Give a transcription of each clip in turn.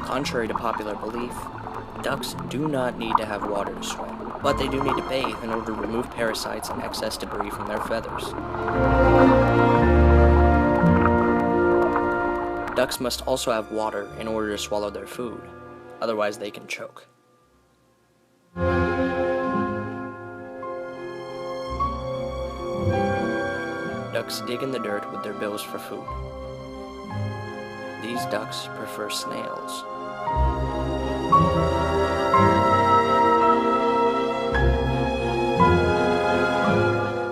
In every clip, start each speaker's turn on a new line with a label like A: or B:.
A: Contrary to popular belief, ducks do not need to have water to swim, but they do need to bathe in order to remove parasites and excess debris from their feathers. Ducks must also have water in order to swallow their food, otherwise they can choke. Ducks dig in the dirt with their bills for food. These ducks prefer snails.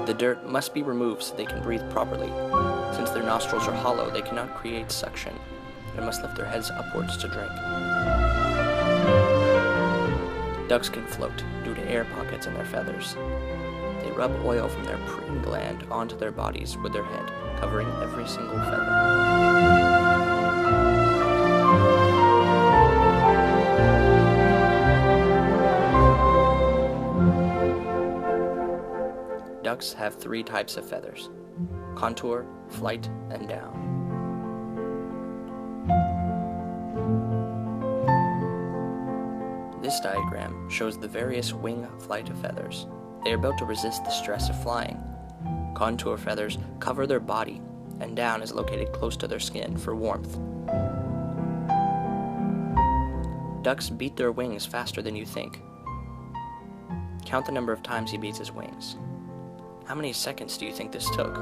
A: The dirt must be removed so they can breathe properly. Since their nostrils are hollow, they cannot create suction and must lift their heads upwards to drink. Ducks can float due to air pockets in their feathers. They rub oil from their preen gland onto their bodies with their head, covering every single feather. Ducks have 3 types of feathers: contour, flight, and down. This diagram shows the various wing flight feathers. They are built to resist the stress of flying. Contour feathers cover their body, and down is located close to their skin for warmth. Ducks beat their wings faster than you think. Count the number of times he beats his wings. How many seconds do you think this took?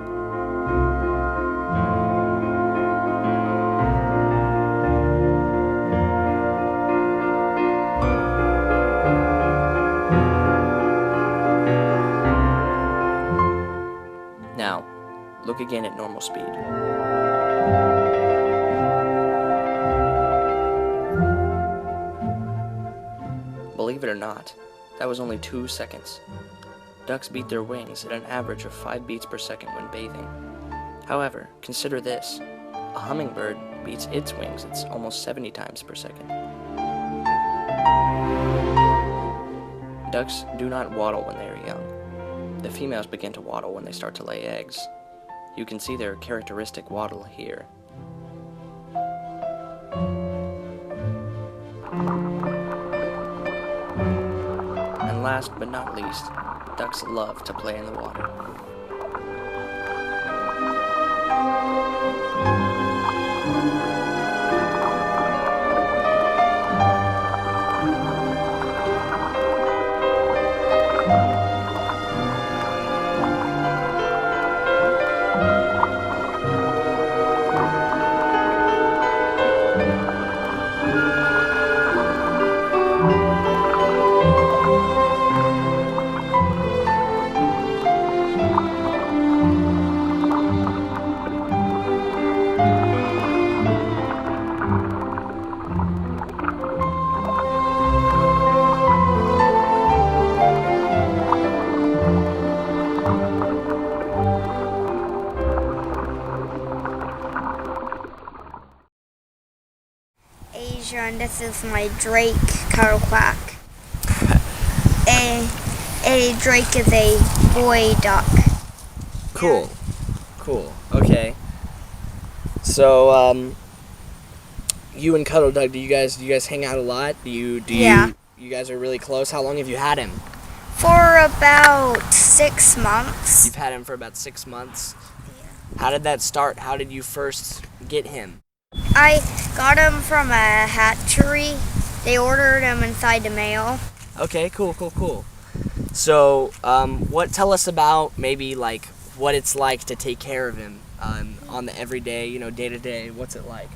A: Now, look again at normal speed. Believe it or not, that was only 2 seconds. Ducks beat their wings at an average of 5 beats per second when bathing. However, consider this. A hummingbird beats its wings at almost 70 times per second. Ducks do not waddle when they are young. The females begin to waddle when they start to lay eggs. You can see their characteristic waddle here. And last but not least, ducks love to play in the water.
B: And this is my Drake cattle quack. A Drake is a boy duck.
A: Cool. Cool. Okay. So, you and Cuddle Dug, do you guys hang out a lot?
B: Yeah.
A: You guys are really close? How long have you had him?
B: For about 6 months.
A: You've had him for about 6 months. How did that start? How did you first get him?
B: I got him from a hatchery. They ordered him inside the mail.
A: Okay, cool. So, tell us about maybe like what it's like to take care of him on the everyday, day to day. What's it like?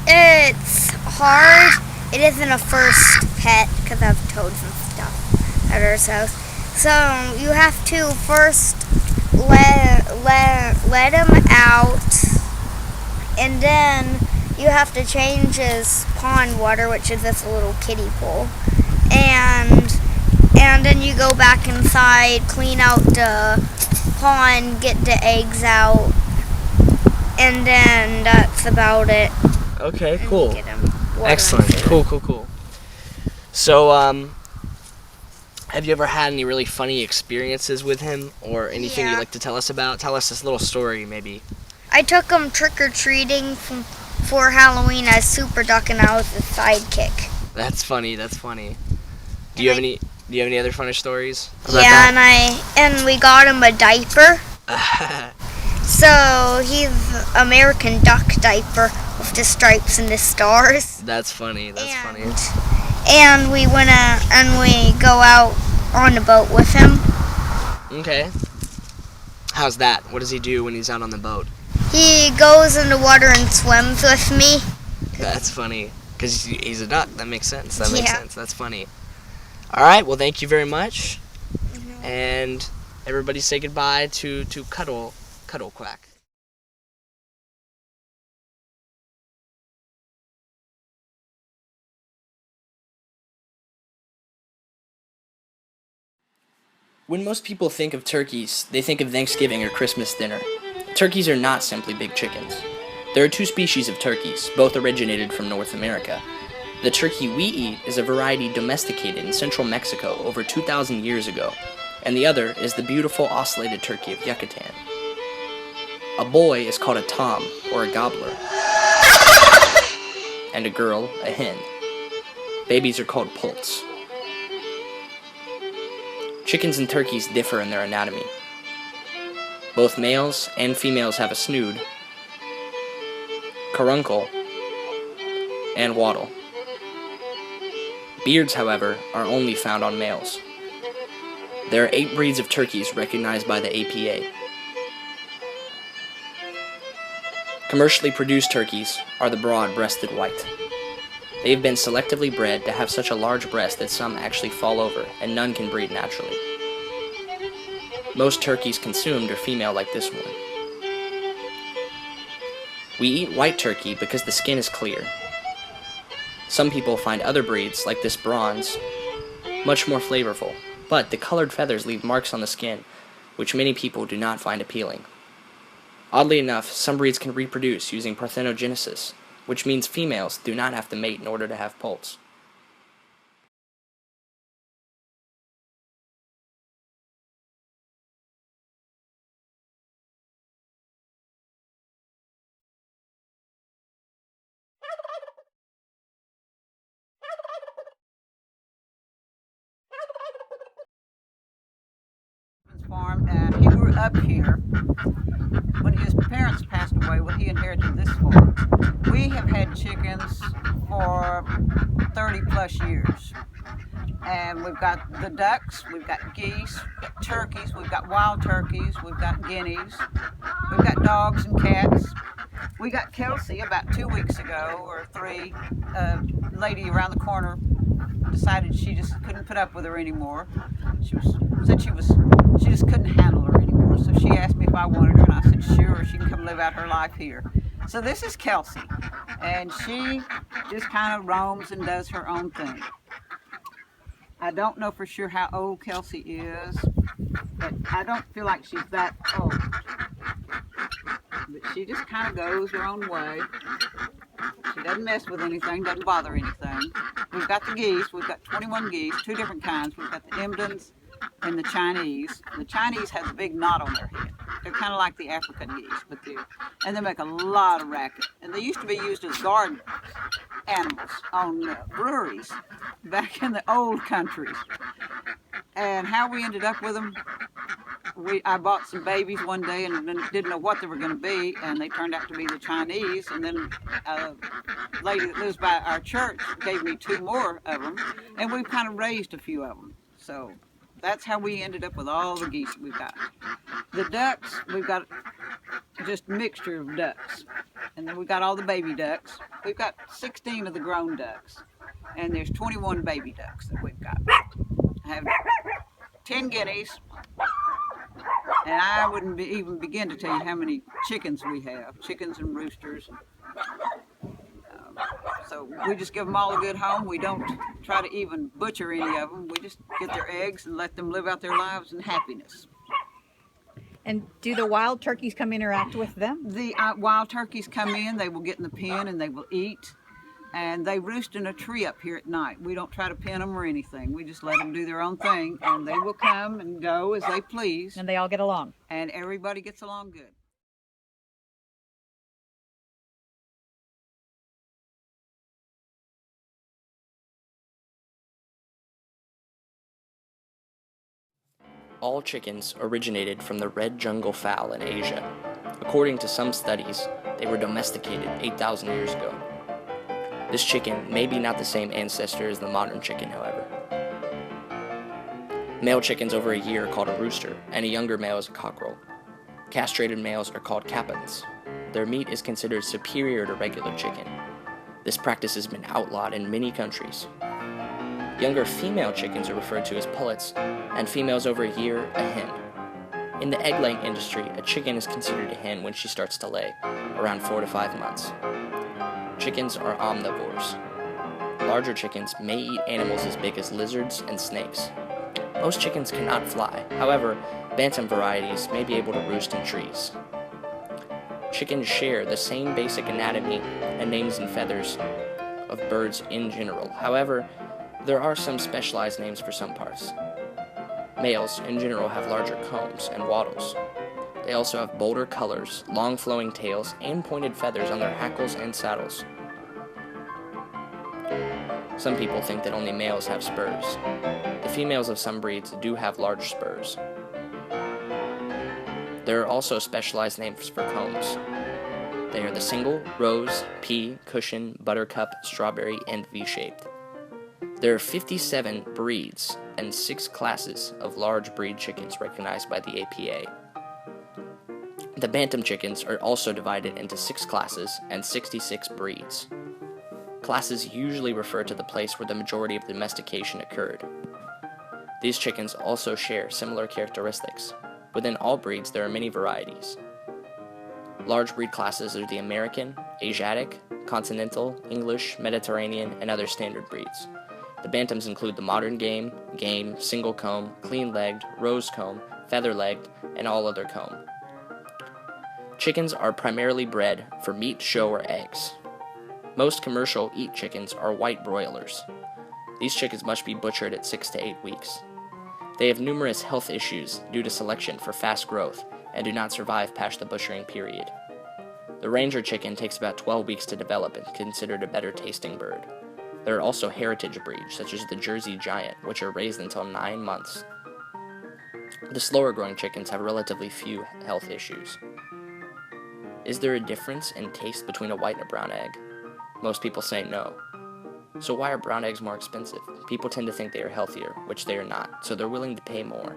B: It's hard. It isn't a first pet because I have toads and stuff at our house. So you have to first let him out, and then you have to change his pond water, which is this little kiddie pool, and then you go back inside, clean out the pond, get the eggs out, and then that's about it.
A: Okay, cool.
B: Get him water.
A: Excellent. Cool. So, have you ever had any really funny experiences with him, or anything you'd like to tell us about? Tell us this little story, maybe.
B: I took him trick-or-treating for Halloween as Super Duck, and I was the sidekick.
A: That's funny. Do you have any other funny stories about that?
B: And we got him a diaper. So he's American Duck diaper with the stripes and the stars.
A: That's funny.
B: And we went and we go out on the boat with him.
A: Okay. How's that? What does he do when he's out on the boat?
B: He goes in the water and swims with me.
A: That's funny. Because he's a duck. That makes sense.
B: Yeah.
A: That's funny. All right. Well, thank you very much. And everybody say goodbye to Cuddle Quack. When most people think of turkeys, they think of Thanksgiving or Christmas dinner. Turkeys are not simply big chickens. There are two species of turkeys, both originated from North America. The turkey we eat is a variety domesticated in central Mexico over 2,000 years ago, and the other is the beautiful ocellated turkey of Yucatan. A boy is called a tom, or a gobbler, and a girl, a hen. Babies are called poults. Chickens and turkeys differ in their anatomy. Both males and females have a snood, caruncle, and wattle. Beards, however, are only found on males. There are 8 breeds of turkeys recognized by the APA. Commercially produced turkeys are the broad-breasted white. They have been selectively bred to have such a large breast that some actually fall over, and none can breed naturally. Most turkeys consumed are female like this one. We eat white turkey because the skin is clear. Some people find other breeds, like this bronze, much more flavorful, but the colored feathers leave marks on the skin, which many people do not find appealing. Oddly enough, some breeds can reproduce using parthenogenesis, which means females do not have to mate in order to have poults.
C: Farm, and he grew up here. When his parents passed away, he inherited this farm. We have had chickens for 30 plus years. And we've got the ducks, we've got geese, we've got turkeys, we've got wild turkeys, we've got guineas, we've got dogs and cats. We got Kelsey about 2 weeks ago, or 3. A lady around the corner decided she just couldn't put up with her anymore. She just couldn't handle her anymore. So she asked me if I wanted her, and I said sure, she can come live out her life here. So this is Kelsey, and she just kind of roams and does her own thing. I don't know for sure how old Kelsey is, but I don't feel like she's that old. But she just kind of goes her own way. She doesn't mess with anything, doesn't bother anything. We've got the geese. We've got 21 geese, two different kinds. We've got the Emdens and the Chinese. The Chinese have a big knot on their head. They're kind of like the African geese, and they make a lot of racket. And they used to be used as garden animals on breweries back in the old countries. And how we ended up with them, I bought some babies one day and didn't know what they were going to be, and they turned out to be the Chinese. And then a lady that lives by our church gave me 2 more of them, and we've kind of raised a few of them. So that's how we ended up with all the geese that we've got. The ducks, we've got just a mixture of ducks. And then we've got all the baby ducks. We've got 16 of the grown ducks, and there's 21 baby ducks that we've got. I have 10 guineas, and I wouldn't even begin to tell you how many chickens we have, chickens and roosters. So we just give them all a good home. We don't try to even butcher any of them. We just get their eggs and let them live out their lives in happiness.
D: And do the wild turkeys come interact with them?
C: The wild turkeys come in, they will get in the pen and they will eat. And they roost in a tree up here at night. We don't try to pin them or anything. We just let them do their own thing, and they will come and go as they please.
D: And they all get along?
C: And everybody gets along good.
A: All chickens originated from the red jungle fowl in Asia. According to some studies, they were domesticated 8,000 years ago. This chicken may be not the same ancestor as the modern chicken, however. Male chickens over a year are called a rooster, and a younger male is a cockerel. Castrated males are called capons. Their meat is considered superior to regular chicken. This practice has been outlawed in many countries. Younger female chickens are referred to as pullets, and females over a year, a hen. In the egg-laying industry, a chicken is considered a hen when she starts to lay, around 4 to 5 months. Chickens are omnivores. Larger chickens may eat animals as big as lizards and snakes. Most chickens cannot fly. However, bantam varieties may be able to roost in trees. Chickens share the same basic anatomy and names and feathers of birds in general. However, there are some specialized names for some parts. Males, in general, have larger combs and wattles. They also have bolder colors, long flowing tails, and pointed feathers on their hackles and saddles. Some people think that only males have spurs. The females of some breeds do have large spurs. There are also specialized names for combs. They are the single, rose, pea, cushion, buttercup, strawberry, and V-shaped. There are 57 breeds and 6 classes of large breed chickens recognized by the APA. The bantam chickens are also divided into 6 classes and 66 breeds. Classes usually refer to the place where the majority of domestication occurred. These chickens also share similar characteristics. Within all breeds, there are many varieties. Large breed classes are the American, Asiatic, Continental, English, Mediterranean, and other standard breeds. The bantams include the modern game, single comb, clean-legged, rose comb, feather-legged, and all other comb. Chickens are primarily bred for meat, show, or eggs. Most commercial eat chickens are white broilers. These chickens must be butchered at 6 to 8 weeks. They have numerous health issues due to selection for fast growth and do not survive past the butchering period. The Ranger chicken takes about 12 weeks to develop and is considered a better tasting bird. There are also heritage breeds, such as the Jersey Giant, which are raised until 9 months. The slower growing chickens have relatively few health issues. Is there a difference in taste between a white and a brown egg? Most people say no. So why are brown eggs more expensive? People tend to think they are healthier, which they are not, so they're willing to pay more.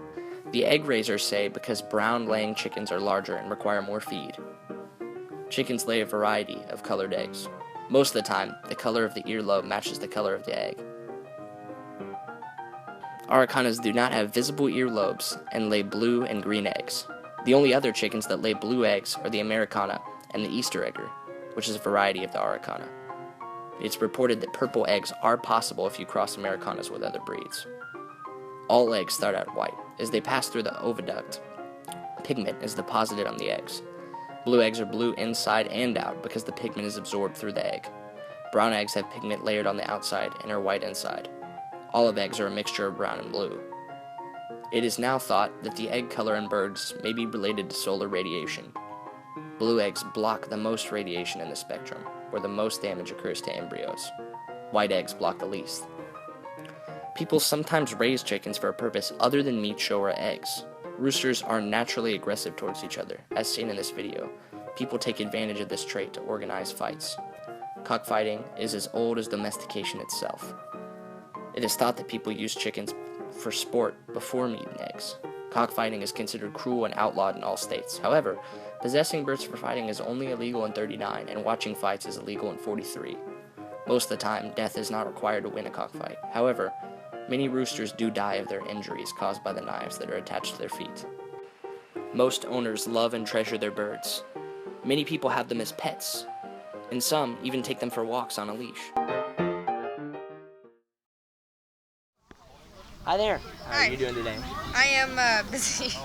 A: The egg raisers say because brown laying chickens are larger and require more feed. Chickens lay a variety of colored eggs. Most of the time, the color of the earlobe matches the color of the egg. Aracanas do not have visible earlobes and lay blue and green eggs. The only other chickens that lay blue eggs are the Americana and the Easter egger, which is a variety of the Araucana. It's reported that purple eggs are possible if you cross Americanas with other breeds. All eggs start out white. As they pass through the oviduct, pigment is deposited on the eggs. Blue eggs are blue inside and out because the pigment is absorbed through the egg. Brown eggs have pigment layered on the outside and are white inside. Olive eggs are a mixture of brown and blue. It is now thought that the egg color in birds may be related to solar radiation. Blue eggs block the most radiation in the spectrum, where the most damage occurs to embryos. White eggs block the least. People sometimes raise chickens for a purpose other than meat, show, or eggs. Roosters are naturally aggressive towards each other, as seen in this video. People take advantage of this trait to organize fights. Cockfighting is as old as domestication itself. It is thought that people use chickens for sport before meat and eggs. Cockfighting is considered cruel and outlawed in all states. However, possessing birds for fighting is only illegal in 39, and watching fights is illegal in 43. Most of the time, death is not required to win a cockfight. However, many roosters do die of their injuries caused by the knives that are attached to their feet. Most owners love and treasure their birds. Many people have them as pets, and some even take them for walks on a leash. Hi there. How are you doing today?
E: I am busy.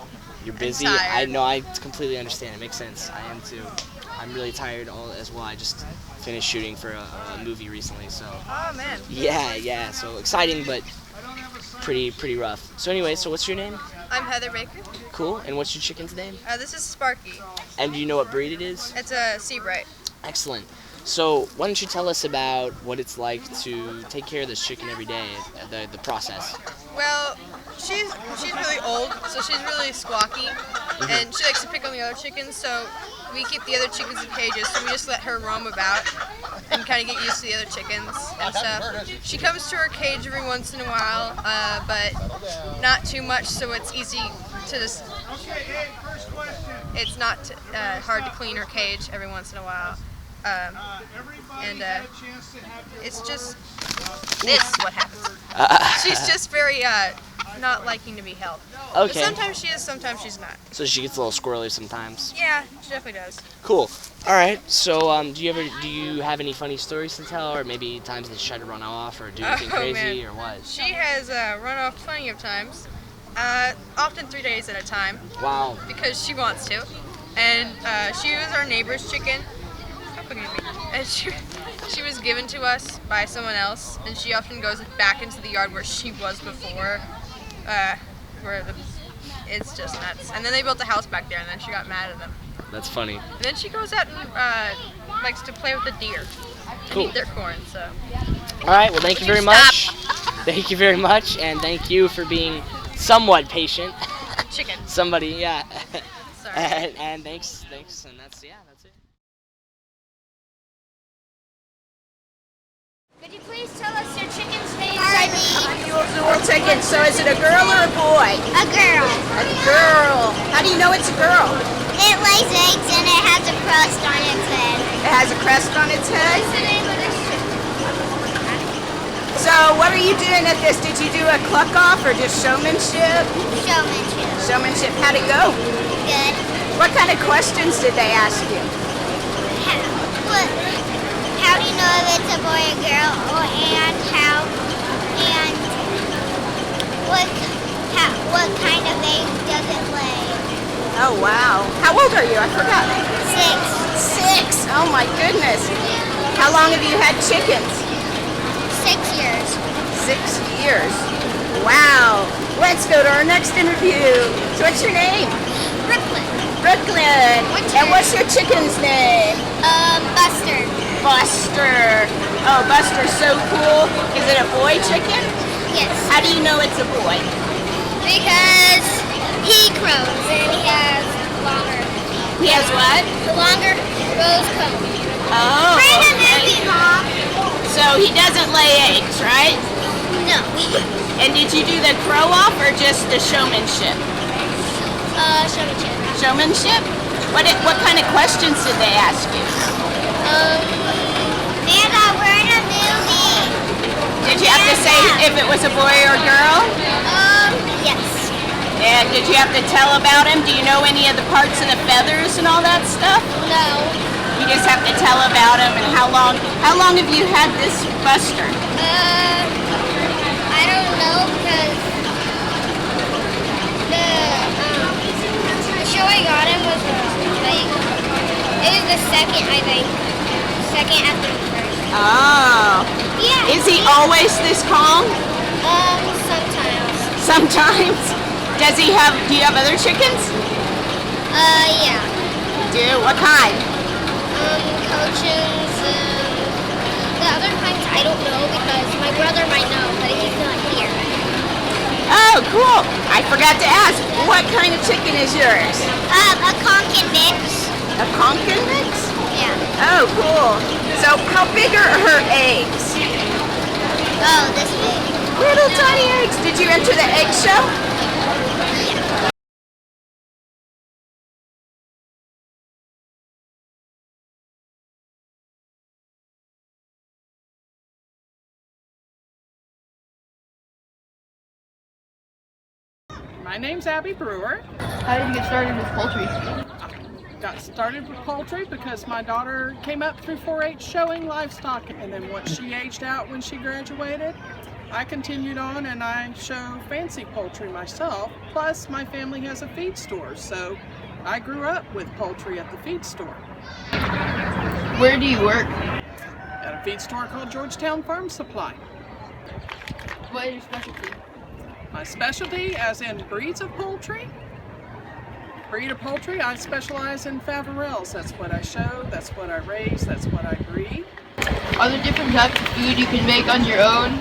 A: You're busy?
E: tired.
A: I completely understand. It makes sense. I am too. I'm really tired as well. I just finished shooting for a movie recently, so.
E: Oh man.
A: Yeah. So exciting, but pretty rough. So anyway, so what's your name?
E: I'm Heather Baker.
A: Cool. And what's your chicken's name?
E: This is Sparky.
A: And do you know what breed it is?
E: It's a Seabright.
A: Excellent. So why don't you tell us about what it's like to take care of this chicken every day, the process?
E: Well, she's really old, so she's really squawky, and she likes to pick on the other chickens. So we keep the other chickens in cages, so we just let her roam about and kind of get used to the other chickens and stuff. She comes to her cage every once in a while, but not too much, so it's easy to just. It's not hard to clean her cage every once in a while. It's just this what happens. She's just very not liking to be held.
A: Okay.
E: But sometimes she is, sometimes she's not.
A: So she gets a little squirrely sometimes.
E: Yeah, she definitely does.
A: Cool. All right. So do you have any funny stories to tell, or maybe times that she tried to run off or do anything crazy,
E: man.
A: or what?
E: She has run off plenty of times, often 3 days at a time.
A: Wow.
E: Because she wants to, and she was our neighbor's chicken. And she was given to us by someone else, and she often goes back into the yard where she was before, it's just nuts. And then they built a house back there, and then she got mad at them.
A: That's funny.
E: And then she goes out and likes to play with the deer and eat their corn. So.
A: All right. Well, thank you very much. Thank you very much, and thank you for being somewhat patient.
E: Chicken.
A: Somebody, yeah.
E: Sorry.
A: and thanks, and that's it.
B: Could you please tell us your chicken's name?
F: We'll take it. So is it a girl or a boy?
B: A girl.
F: A girl. How do you know it's a girl?
B: It lays eggs and it has a crust on its head.
F: It has a crest on its head.
B: What's the name of this chicken?
F: So what are you doing at this? Did you do a cluck off or just showmanship?
B: Showmanship.
F: Showmanship. How'd it go?
B: Good.
F: What kind of questions did they ask you?
B: How do you know if it's a boy or girl? And what kind of egg does it lay?
F: Oh, wow. How old are you? I forgot.
B: 6.
F: 6. Oh, my goodness. How long have you had chickens?
B: 6 years.
F: 6 years. Wow. Let's go to our next interview. So what's your name?
B: Brooklyn.
F: Brooklyn.
B: What's
F: And
B: yours?
F: what's your chicken's name?
B: Buster.
F: Buster. Oh, Buster's so cool. Is it a boy chicken?
B: Yes.
F: How do you know it's a boy?
B: Because he crows and he has longer.
F: He has what?
B: The longer rose comb.
F: Oh,
B: Kind of
F: okay.
B: movie, Mom.
F: So he doesn't lay eggs, right?
B: No.
F: And did you do the crow off or just the showmanship?
B: Showmanship.
F: Showmanship? What kind of questions did they ask you?
B: Nana, we're in a movie.
F: Did you have to say if it was a boy or a girl?
B: Yes.
F: And did you have to tell about him? Do you know any of the parts of the feathers and all that stuff?
B: No.
F: You just have to tell about him. And how long have you had this Buster?
B: I don't know because the show I got him was it was the second, I think. Second after the first.
F: Oh.
B: Yeah.
F: Is he always this calm?
B: Sometimes.
F: Sometimes. Do you have other chickens?
B: Yeah.
F: Do? What kind?
B: Coaches, the other kinds I don't know because my brother might know, but he's not here.
F: Oh, cool. I forgot to ask, what kind of chicken is yours?
B: A conkin mix.
F: A pumpkin mix?
B: Yeah.
F: Oh, cool. So how big are her eggs?
B: Oh, this big.
F: Little tiny eggs. Did you enter the egg show?
G: My name's Abby Brewer.
D: How did you get started with poultry?
G: Got started with poultry because my daughter came up through 4-H showing livestock, and then once she aged out when she graduated, I continued on and I show fancy poultry myself. Plus my family has a feed store, so I grew up with poultry at the feed store.
D: Where do you work?
G: At a feed store called Georgetown Farm Supply.
D: What is your specialty?
G: My specialty, as in breeds of poultry, I specialize in Faverolles. That's what I show, that's what I raise, that's what I breed.
D: Are there different types of food you can make on your own?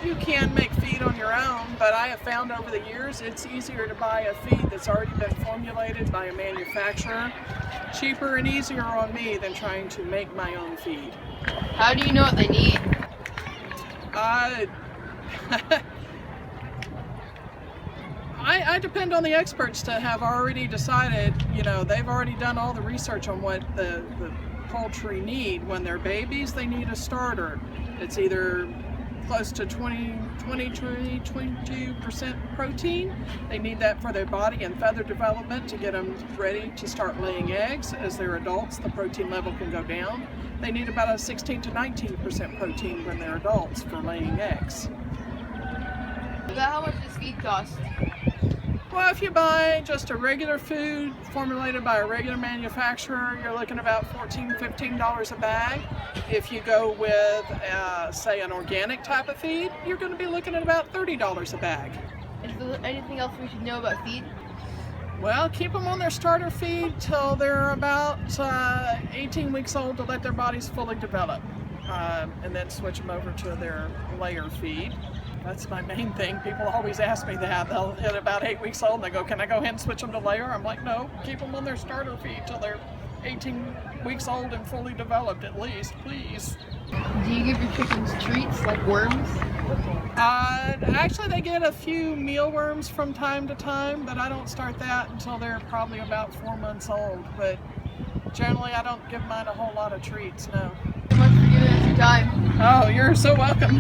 G: You can make feed on your own, but I have found over the years it's easier to buy a feed that's already been formulated by a manufacturer. Cheaper and easier on me than trying to make my own feed.
D: How do you know what they need?
G: I depend on the experts to have already decided, they've already done all the research on what the poultry need. When they're babies, they need a starter. It's either close to 22% protein. They need that for their body and feather development to get them ready to start laying eggs. As they're adults, the protein level can go down. They need about a 16 to 19% protein when they're adults for laying eggs.
D: About how much does feed cost?
G: Well, if you buy just a regular food formulated by a regular manufacturer, you're looking about $14, $15 a bag. If you go with, say, an organic type of feed, you're going to be looking at about $30 a bag.
D: Is there anything else we should know about feed?
G: Well, keep them on their starter feed till they're about 18 weeks old to let their bodies fully develop, and then switch them over to their layer feed. That's my main thing. People always ask me that. They'll hit about 8 weeks old and they go, "Can I go ahead and switch them to layer?" I'm like, no, keep them on their starter feed till they're 18 weeks old and fully developed at least, please.
D: Do you give your chickens treats like worms?
G: Actually, they get a few mealworms from time to time, but I don't start that until they're probably about 4 months old. But generally, I don't give mine a whole lot of treats, no.
D: Thank you so much for giving us your time.
G: Oh, you're so welcome.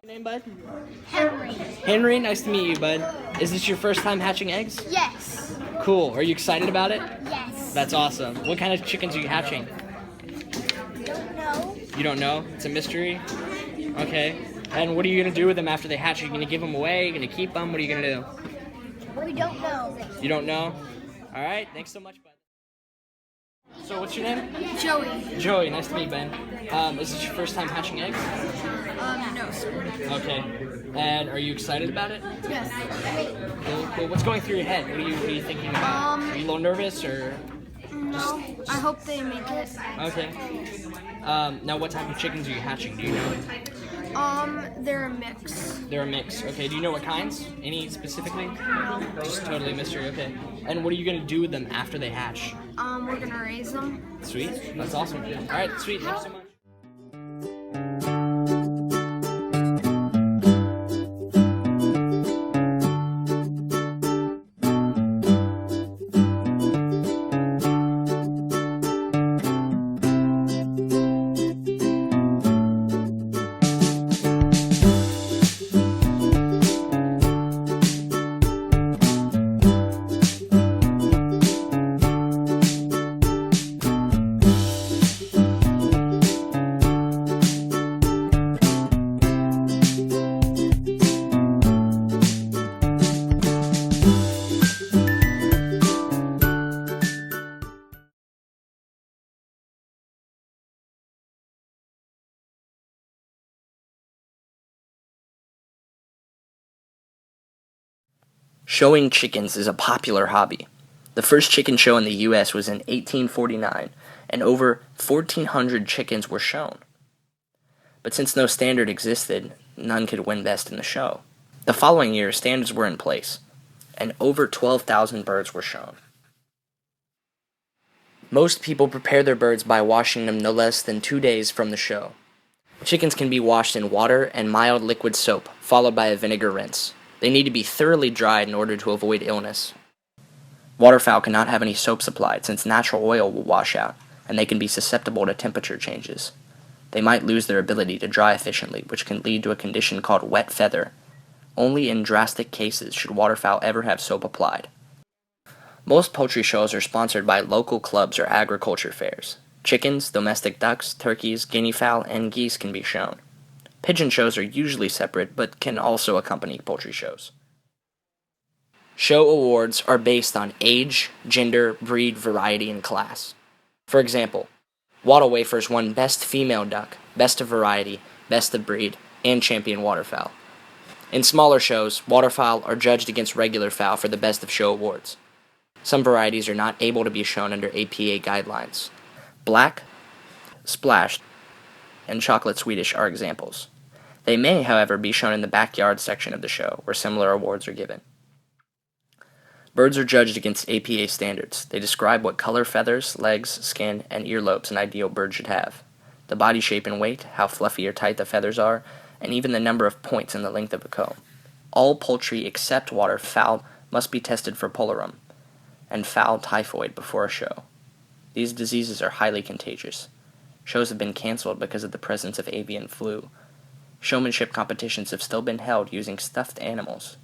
A: Your name, bud?
B: Henry.
A: Henry, nice to meet you, bud. Is this your first time hatching eggs?
B: Yes.
A: Cool. Are you excited about it?
B: Yes.
A: That's awesome. What kind of chickens are you hatching?
B: Don't know.
A: You don't know? It's a mystery? Okay. And what are you going to do with them after they hatch? Are you going to give them away? Are you going to keep them? What are you going to do?
B: We don't know.
A: You don't know? All right. Thanks so much, bud. So what's your name?
B: Joey.
A: Joey. Nice to meet you, Ben. Is this your first time hatching eggs?
B: No, sir.
A: Okay. And are you excited about it?
B: Yes.
A: Cool. What's going through your head? What are you thinking about? Are you a little nervous or?
B: No. I hope they make it.
A: Okay. Now what type of chickens are you hatching? Do you know?
B: They're a mix.
A: They're a mix. Okay. Do you know what kinds? Any specifically? Just totally a mystery. Okay. And what are you gonna do with them after they hatch?
B: We're gonna raise them.
A: Sweet. That's awesome. All right. Sweet. Thanks so much. Showing chickens is a popular hobby. The first chicken show in the U.S. was in 1849, and over 1,400 chickens were shown. But since no standard existed, none could win best in the show. The following year, standards were in place, and over 12,000 birds were shown. Most people prepare their birds by washing them no less than 2 days from the show. Chickens can be washed in water and mild liquid soap, followed by a vinegar rinse. They need to be thoroughly dried in order to avoid illness. Waterfowl cannot have any soaps applied since natural oil will wash out, and they can be susceptible to temperature changes. They might lose their ability to dry efficiently, which can lead to a condition called wet feather. Only in drastic cases should waterfowl ever have soap applied. Most poultry shows are sponsored by local clubs or agriculture fairs. Chickens, domestic ducks, turkeys, guinea fowl, and geese can be shown. Pigeon shows are usually separate, but can also accompany poultry shows. Show awards are based on age, gender, breed, variety, and class. For example, Wattle Wafers won Best Female Duck, Best of Variety, Best of Breed, and Champion Waterfowl. In smaller shows, waterfowl are judged against regular fowl for the Best of Show awards. Some varieties are not able to be shown under APA guidelines. Black, Splashed, and Chocolate Swedish are examples. They may, however, be shown in the backyard section of the show, where similar awards are given. Birds are judged against APA standards. They describe what color feathers, legs, skin, and earlobes an ideal bird should have, the body shape and weight, how fluffy or tight the feathers are, and even the number of points in the length of a comb. All poultry except waterfowl must be tested for polarum and fowl typhoid before a show. These diseases are highly contagious. Shows have been canceled because of the presence of avian flu. Showmanship competitions have still been held using stuffed animals.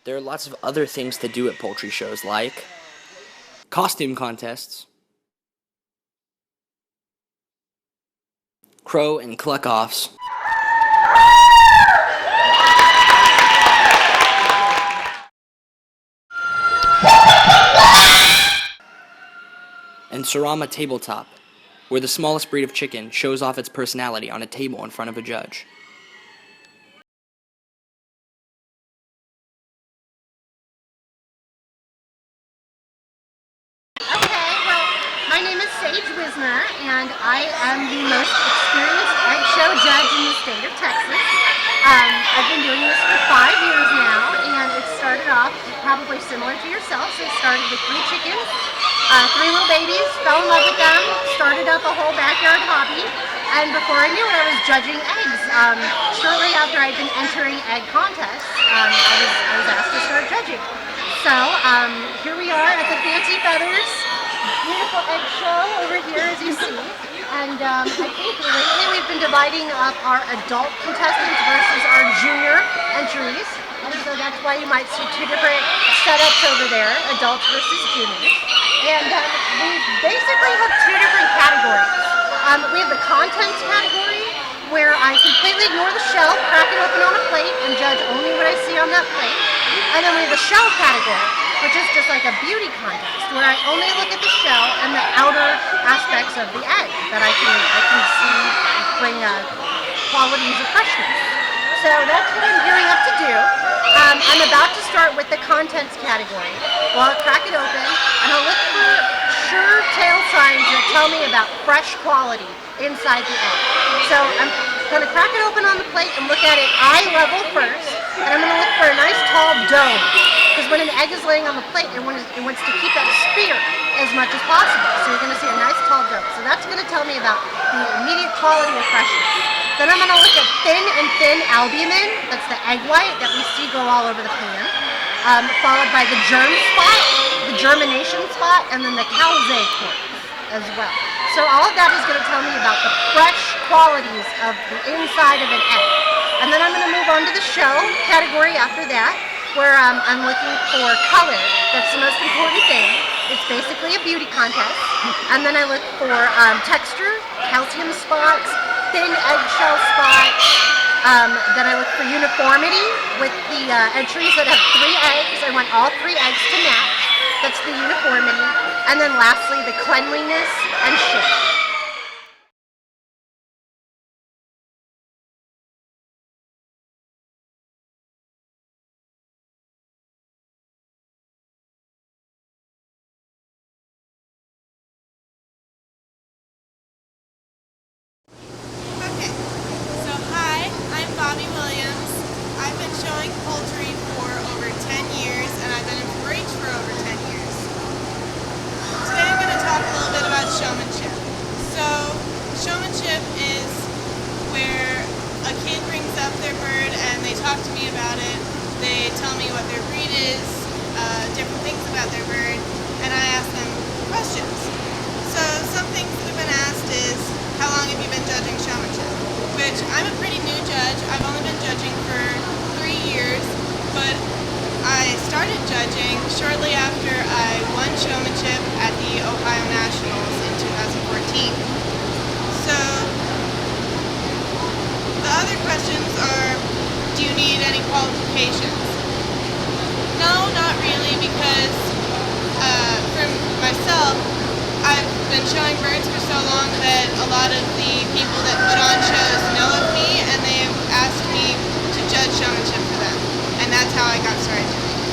A: There are lots of other things to do at poultry shows, like costume contests, crow and cluck-offs, and Sarama Tabletop, where the smallest breed of chicken shows off its personality on a table in front of a judge.
F: My name is Sage Wisner, and I am the most experienced egg show judge in the state of Texas. I've been doing this for 5 years now, and it started off probably similar to yourself. So it started with 3 chickens, 3 little babies, fell in love with them, started up a whole backyard hobby, and before I knew it, I was judging eggs. Shortly after I'd been entering egg contests, I was asked to start judging. So here we are at the Fancy Feathers beautiful egg show over here, as you see. And I think lately we've been dividing up our adult contestants versus our junior entries. And so that's why you might see 2 different setups over there, adults versus juniors. And we basically have 2 different categories. We have the contents category, where I completely ignore the shell, crack it open on a plate, and judge only what I see on that plate. And then we have the shell category, which is just like a beauty contest, where I only look at the shell and the outer aspects of the egg that I can see bring qualities of freshness. So that's what I'm gearing up to do. I'm about to start with the contents category. Well, I'll crack it open, and I'll look for sure tail signs that tell me about fresh quality inside the egg. So I'm going to crack it open on the plate and look at it eye level first, and I'm going to look for a nice tall dome. Because when an egg is laying on the plate, it wants to keep that sphere as much as possible. So you're going to see a nice tall dome. So that's going to tell me about the immediate quality of freshness. Then I'm going to look at thin albumin. That's the egg white that we see go all over the pan. Followed by the germ spot, the germination spot, and then the calzay cork as well. So all of that is going to tell me about the fresh qualities of the inside of an egg. And then I'm going to move on to the shell category after that, where I'm looking for color. That's the most important thing. It's basically a beauty contest. And then I look for texture, calcium spots, thin eggshell spots. Then I look for uniformity with the entries that have 3 eggs. I want all 3 eggs to match. That's the uniformity. And then lastly, the cleanliness and shape.
E: is different things about their bird, and I ask them questions. So some things that have been asked is, how long have you been judging showmanship? Which I'm a pretty new judge. I've only been judging for 3 years, but I started judging shortly after I won showmanship at the Ohio Nationals in 2014. So the other questions are, do you need any qualifications? No, not really, because for myself, I've been showing birds for so long that a lot of the people that put on shows know of me, and they've asked me to judge showmanship for them, and that's how I got started doing it.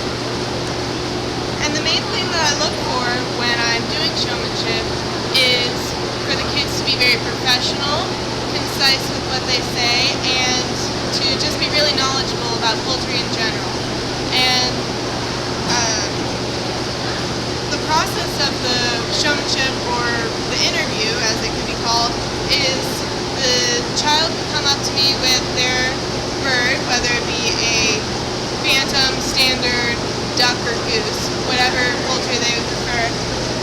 E: And the main thing that I look for when I'm doing showmanship is for the kids to be very professional, concise with what they say, and to just be really knowledgeable about poultry in general. And the process of the showmanship, or the interview as it can be called, is the child will come up to me with their bird, whether it be a phantom, standard, duck, or goose, whatever poultry they would prefer,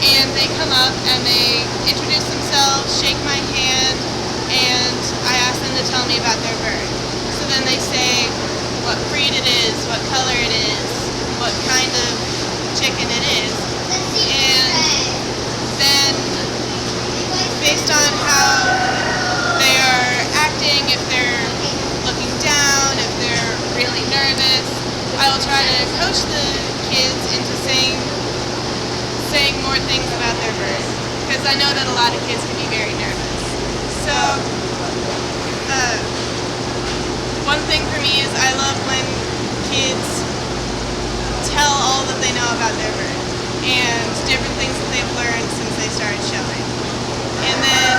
E: and they come up and they introduce themselves, shake my hand, and I ask them to tell me about their bird. So then they say what breed it is, what color it is, what kind of chicken it is, and then based on how they are acting, if they're looking down, if they're really nervous, I will try to coach the kids into saying more things about their bird, because I know that a lot of kids can be very nervous. So one thing for me is I love when kids tell all that they know about their bird and different things that they've learned since they started showing. And then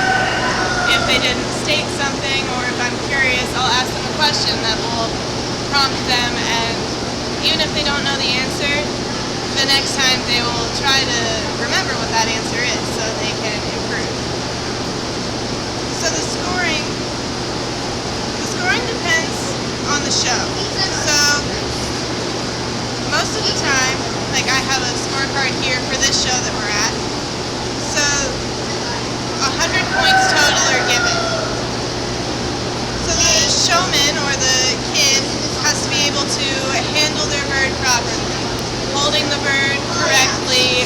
E: if they didn't state something, or if I'm curious, I'll ask them a question that will prompt them, and even if they don't know the answer, the next time they will try to remember what that answer is so they can improve. So the scoring depends on the show. So most of the time, like I have a scorecard here for this show that we're at. So 100 points total are given. So the showman, or the kid, has to be able to handle their bird properly, holding the bird correctly.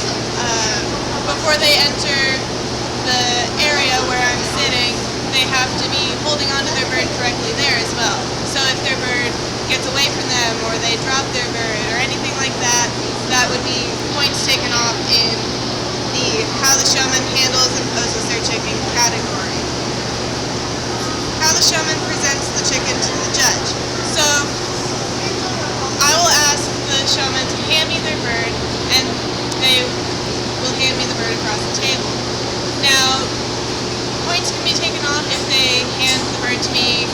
E: Before they enter the area where I'm sitting, they have to be holding onto their bird correctly there as well. So if their bird gets away from them, or they drop their bird, or anything like that, that would be points taken off in the how the showman handles and poses their chicken category. How the showman presents the chicken to the judge. So I will ask the showman to hand me their bird, and they will hand me the bird across the table. Now, points can be taken off if they hand the bird to me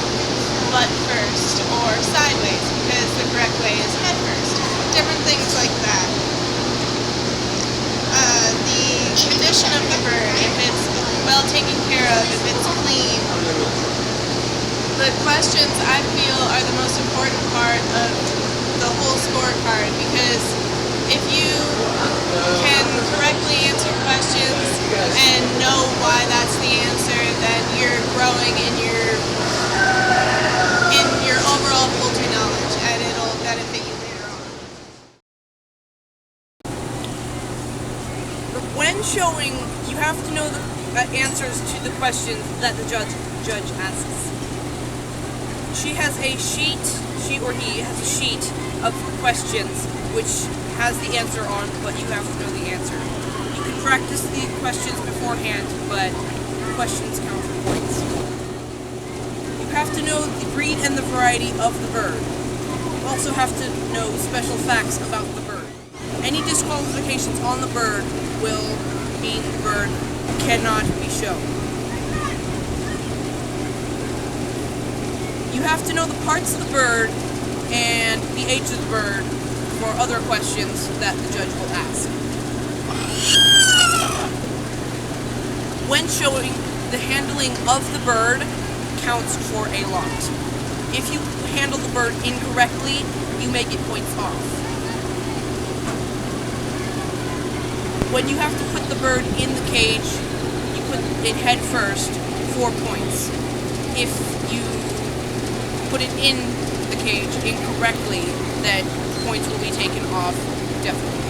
E: butt first or sideways, because the correct way is head first. Different things like that. The condition of the bird, if it's well taken care of, if it's clean. The questions I feel are the most important part of the whole scorecard, because if you can correctly answer questions and know why that's the answer, then you're growing in your overall poultry knowledge, and it'll benefit you later on.
H: When showing, you have to know the answers to the questions that the judge asks. She or he has a sheet of questions which has the answer on, but you have to know the answer. You can practice the questions beforehand, but questions count for points. You have to know the breed and the variety of the bird. You also have to know special facts about the bird. Any disqualifications on the bird will mean the bird cannot be shown. You have to know the parts of the bird and the age of the bird for other questions that the judge will ask. When showing, the handling of the bird counts for a lot. If you handle the bird incorrectly, you may get points off. When you have to put the bird in the cage, you put it head first, 4 points. If you put it in the cage incorrectly, then points will be taken off, definitely.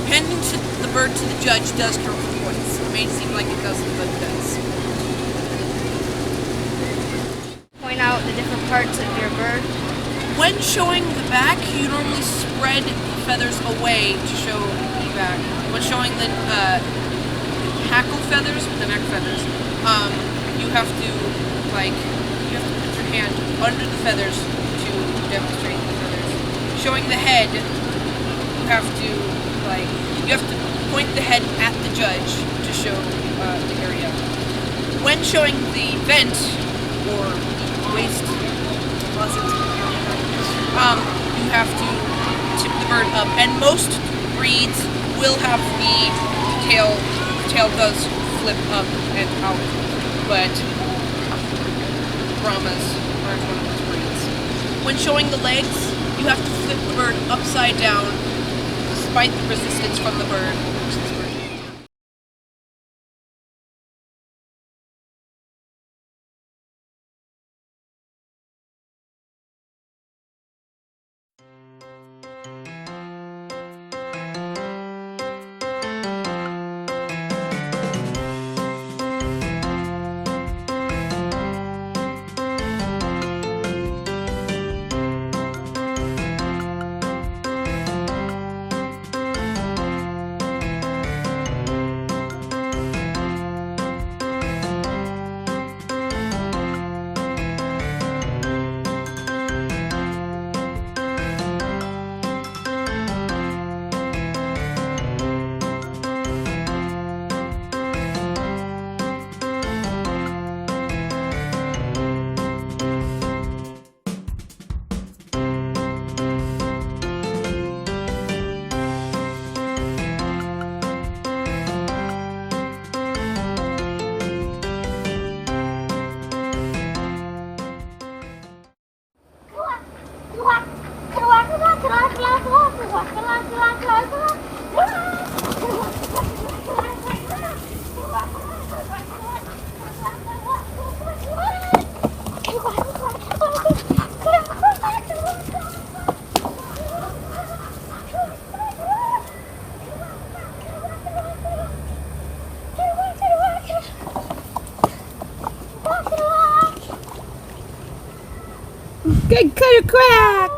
H: Handing the bird to the judge does count for points. It may seem like it doesn't, but it does.
B: Point out the different parts of your bird.
H: When showing the back, you normally spread the feathers away to show the back. When showing the hackle feathers, the neck feathers, you have to put your hand under the feathers to demonstrate the feathers. Showing the head, you have to point the head at the judge to show the area. When showing the vent or waist closet, you have to tip the bird up, and most breeds will have the tail does flip up and out, but Brahmas aren't one of those breeds. When showing the legs, you have to flip the bird upside down despite the resistance from the bird.
D: Good quack.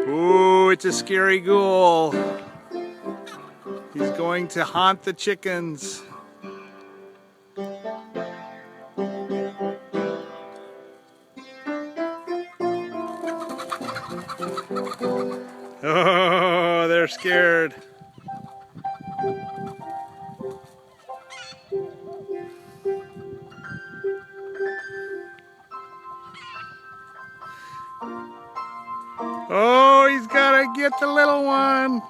I: Ooh, it's a scary ghoul. He's going to haunt the chickens. Oh, they're scared. Oh, he's gotta get the little one.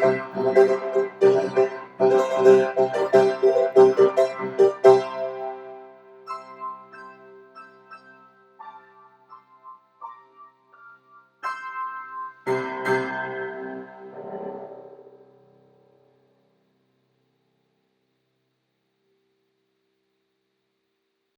J: Bye.